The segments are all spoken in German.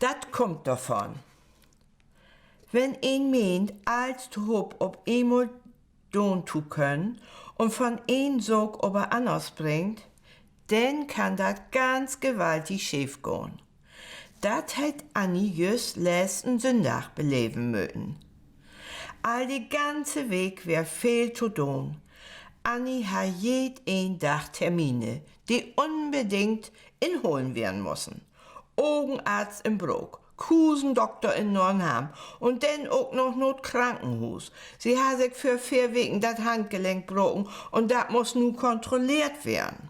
Dat kommt davon. Wenn een meint, als te hoop op eenmaal doen zu können und von een Sog ober anders bringt, dann kann dat ganz gewaltig schief gehen. Dat hat Annie just letzten Sonntag beleven müssen. All die ganze Weg wär viel zu tun. Annie hat jeden Tag Termine, die unbedingt inholen werden müssen. Augenarzt in Bruck, Kusendoktor in Nornham und dann auch noch Notkrankenhaus. Sie hat sich für 4 Wochen das Handgelenk gebrochen und das muss nun kontrolliert werden.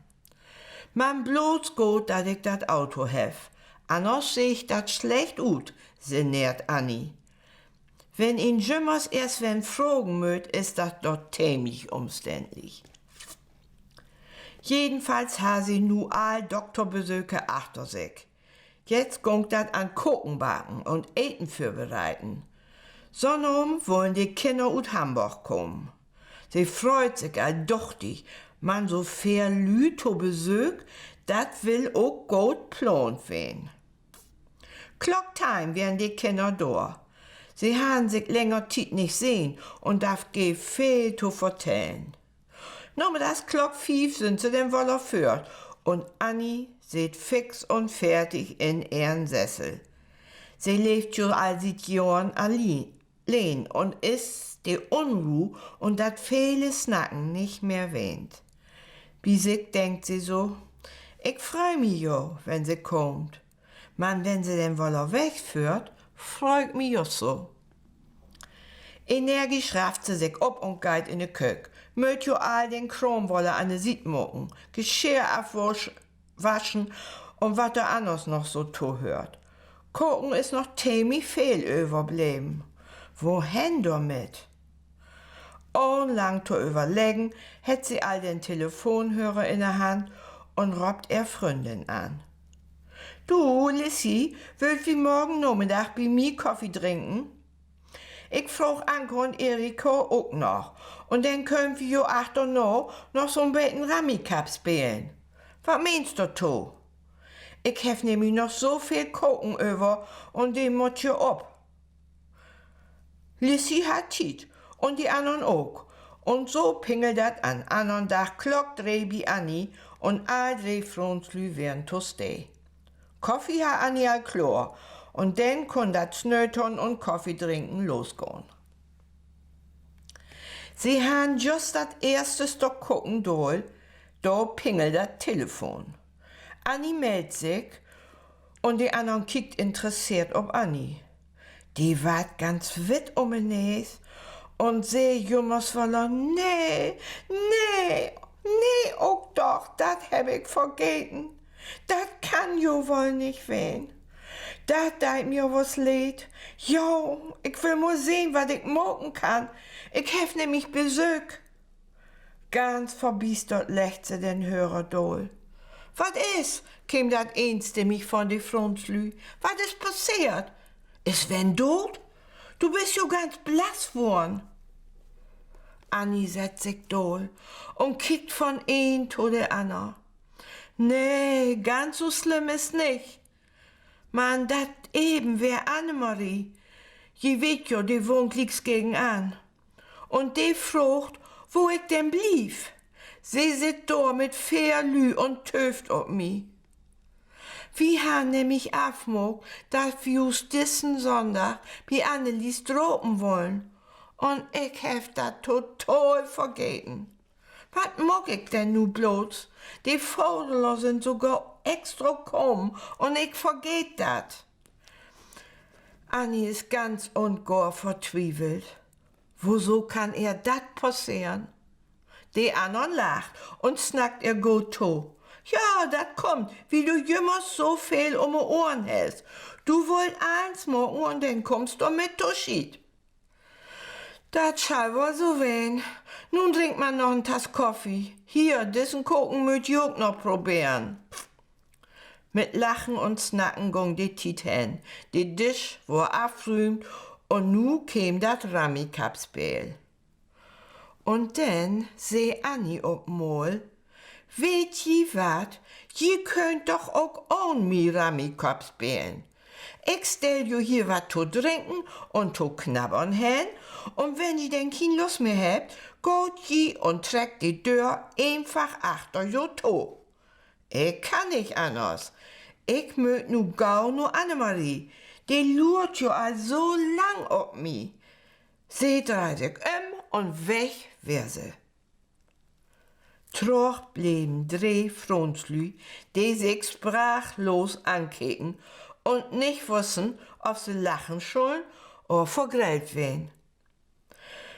Man bloß gut, dass ich das Auto hef. Anders seh ich das schlecht ut, sinniert Annie. Wenn ihn jümmers erst wenn fragen möt, ist das dort ziemlich umständlich. Jedenfalls ha sie nu all Doktorbesuche achter sich. Jetzt gongt dat an Kochen backen und Eten vorbereiten. Sonnom wollen die Kinder ut Hamburg kommen. Sie freut sich all dochtig, man so fair Lü to Besuch, dat will auch gut plant werden. Clocktime wären die Kinder da. Sie haben sich länger Zeit nicht sehen und darf ge viel zu vertellen. Nur mit das Glock 5 sind sie denn wohl erführt und Annie sieht fix und fertig in ihren Sessel. Sie lebt schon all seit Jahren allein und ist die Unruhe und dat viele Snacken nicht mehr wähnt. Wie sich denkt sie so, ich freu mich jo, wenn sie kommt. Man, wenn sie denn wohl wegführt, freut mich jo so. Energisch rafft sie sich ob und geht in de Kök, möcht jo all den Chromwolle an de Sied mucken, Geschirr abwaschen und wat da anders noch so hört. Kochen ist noch ziemlich viel überblieben. Wohin damit? Lang zu überlegen, hätt sie all den Telefonhörer in der Hand und robbt er Freundin an. Du, Lissy, willst du morgen Nachmittag bei mir Kaffee trinken? Ich frag Anke und Erika auch noch. Und dann können wir jo achter noch so ein bisschen Ramikap spielen. Was meinst du, to? Ich hef nämlich noch so viel Kochen über und den muss jo ab. Lissy hat Tiet und die anderen auch. Und so pingelt dat an anderen Tag Glock 3 bei Annie und all 3 Frunzlü wären to stay. Kaffee hat Annie all klar und dann kon dat Snöton und Kaffee trinken losgehen. Sie han just dat erste Stock gucken doll, da pingelt dat Telefon. Annie meldet sich und die anderen kickt interessiert ob Annie. Die ward ganz witt um den Näs und seh jummers woller, nee, auch doch, dat hab ich vergeten. Dat kann jo wohl nicht wehen. Dat deit mir was leid. Jo, ich will nur sehen, was ich morgen kann. Ich hef nämlich Besuch. Ganz verbiestert lächt sie den Hörer doll. Was is? Käm dat Einste mich von die Frunzlü. Was is passiert? Is Wen tot? Du bist jo ganz blass worden. Annie setzt sich doll und kickt von een zu der ander. Nee, ganz so schlimm ist nicht. Man, dat eben wär Annemarie. Je weet jo, die wohnt liegst gegen an. Und die frucht, wo ich denn blieb. Sie sit da mit vier Lü und töft ob mi. Wir haben nämlich afmog, dass wir just diesen Sonntag bei Annelies dropen wollen. Und ich hef dat total vergeten. Was mag ich denn nu bloß? Die Vögel sind sogar extra kommen und ich vergeht dat. Annie ist ganz und gar vertwiebelt. Wieso kann ihr dat passieren? Die anderen lacht und snackt ihr gut to. Ja, dat kommt, wie du jümmers so viel um die Ohren hältst. Du wollt eins morgen und dann kommst du mit Toschid. Dat schall wohl so wen. Nun trinkt man noch ein Tass Kaffee. Hier, diesen Koken möcht ich auch noch probieren. Mit Lachen und Snacken ging die Tit hin. Die Tisch war abfrümt und nu käm dat Ramikapspiel. Und dann seh Annie obmol, weet je wat, je könnt doch auch ohne mir Ramikap spielen. Ich stell jo hier wat zu trinken und zu knabbern hin, und wenn ihr denn kein Lust mehr habt, geht je und trägt die Tür einfach achter jo to. Ich kann nicht anders. Ich mögt nu gau nu Annemarie. Die lurt jo all so lang ob mi. Sie dreht sich und weg wär sie. Troch blieben drei Frunzlü, die sich sprachlos ankeken und nicht wussten, ob sie lachen sollen oder vergrellt werden.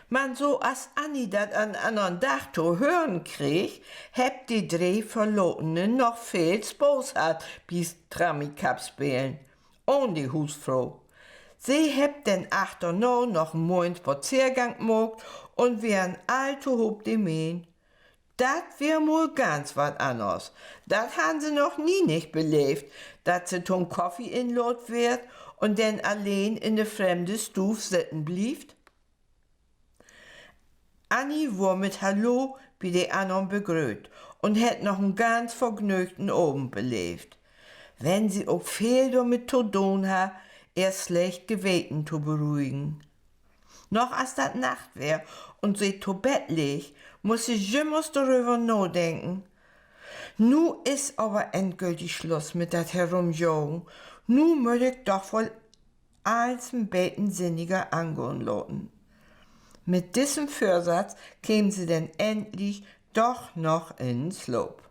Man so als Anni dat an anderen Tag zu hören krieg, hebt die drei Verlobten noch viel Spaß hat bis Tramikap spielen. Und die Husfrau. Sie hebt den Achternau noch einen moin Spaziergang gemacht und wären all zu hob die Mähen. Dat wär wohl ganz wat anders. Dat han sie noch nie nicht belebt, dat sie zum Kaffee inlot wird und denn allein in de fremde Stuf sitten blieft. Anni war mit Hallo bei de anderen begrüßt und hätt noch einen ganz vergnügten Abend belebt. Wenn sie auch viel damit zu tun hat, ihr schlecht Geweten zu beruhigen. Noch als dat Nacht wär und sie zu Bett leg, muss sie jimmers darüber nachdenken. Nu is aber endgültig Schluss mit dat Herumjagen. Nu möcht ich doch wohl als ein Beten sinniger angehen lassen. Mit diesem Vorsatz kämen sie denn endlich doch noch ins Lob.